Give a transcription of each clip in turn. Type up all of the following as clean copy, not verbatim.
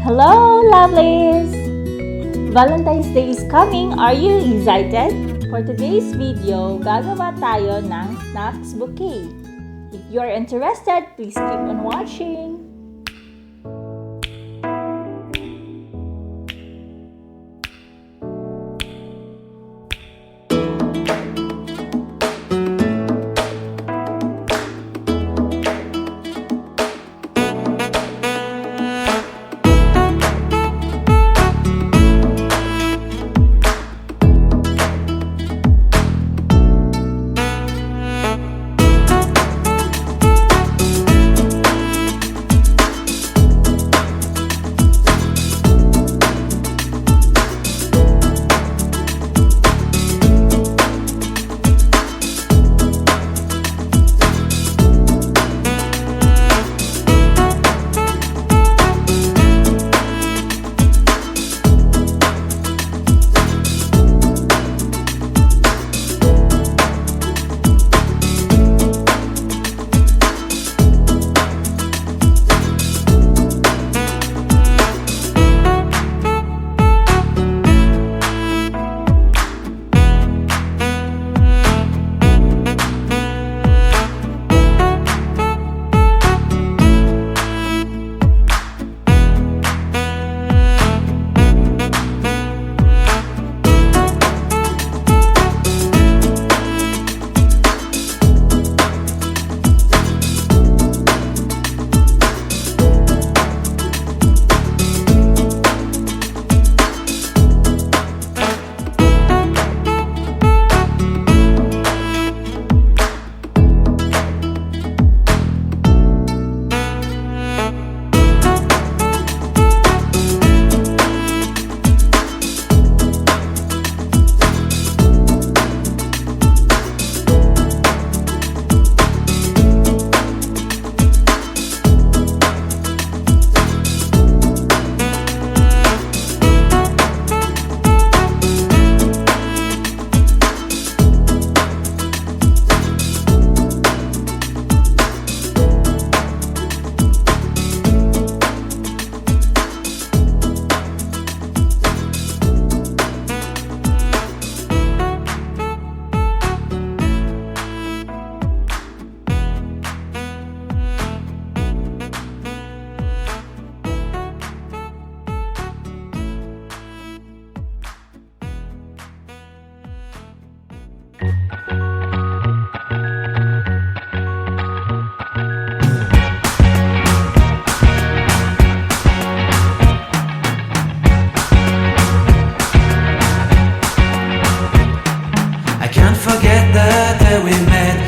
Hello, lovelies! Valentine's Day is coming. Are you excited? For today's video, gagawa tayo ng snacks bouquet. If you are interested, please keep on watching.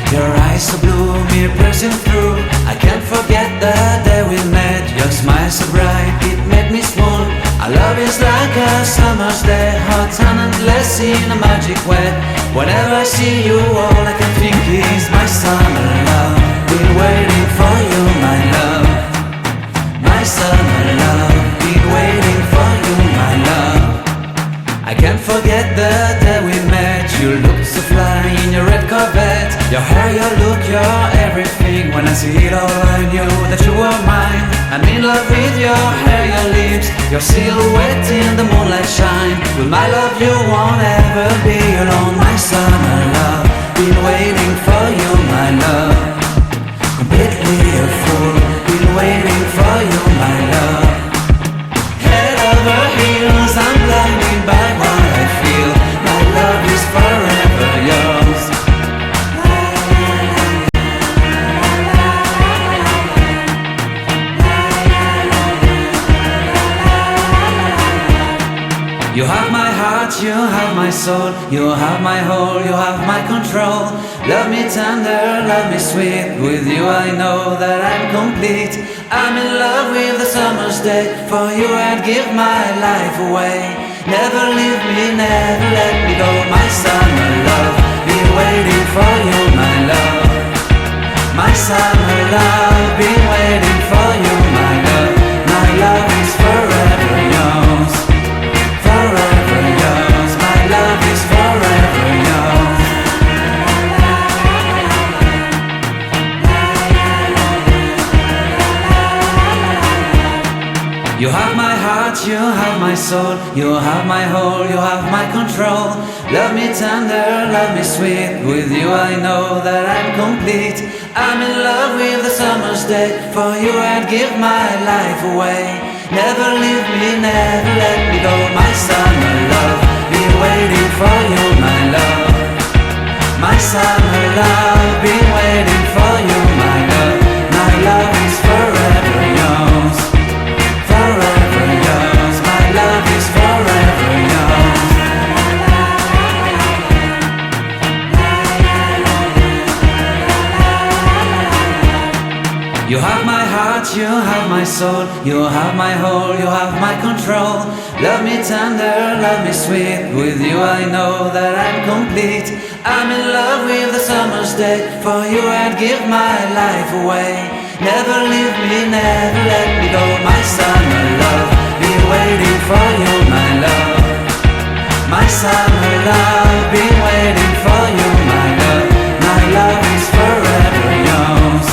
Your eyes so blue, me piercing through. I can't forget the day we met. Your smile so bright, it made me swoon. Our love is like a summer's day, hot and endless in a magic way. Whenever I see you, all I can think is my summer love. Been waiting for you, my love. My summer love. Been waiting for you, my love. I can't forget the day we met. You looked so fly in your red Corvette. Your hair, your look, your everything. When I see it all, I knew that you were mine. I'm in love with your hair, your lips, your silhouette in the moonlight shine. With my love you won't ever be alone. My summer love, been waiting for you, my love. Completely a fool, been waiting for you, my love. Head over heels, I'm blinded by what I feel. My love is forever yours. You have my heart, you have my soul, you have my whole, you have my control. Love me tender, love me sweet. With you I know that I'm complete. I'm in love with the summer's day. For you I'd give my life away. Never leave me, never let me go. My summer love, been waiting for you, my love. My summer love, been waiting for you, my love. My love is forever yours. Forever yours, my love is forever yours. You have have my heart, you have my soul, you have my whole, you have my control. Love me tender, love me sweet, with you I know that I'm complete. I'm in love with the summer's day, for you I'd give my life away. Never leave me, never let me go, my summer love, be waiting for you, my love. My summer love, be waiting for you, my love. My love is forever yours, forever yours. My love is forever yours. You have my heart, you have my soul, you have my whole, you have my control. Love me tender, love me sweet, with you I know that I'm complete. I'm in love with the summer's day, for you I'd give my life away. Never leave me, never let me go, my summer love, be waiting for you, my love. My summer love, be waiting for you, my love. My love is forever yours,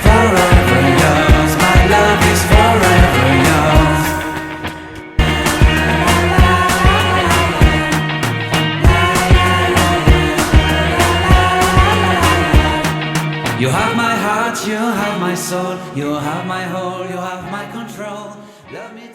forever yours. My love is forever yours. You have my heart, you have my soul, you have my whole, you have my control. Love me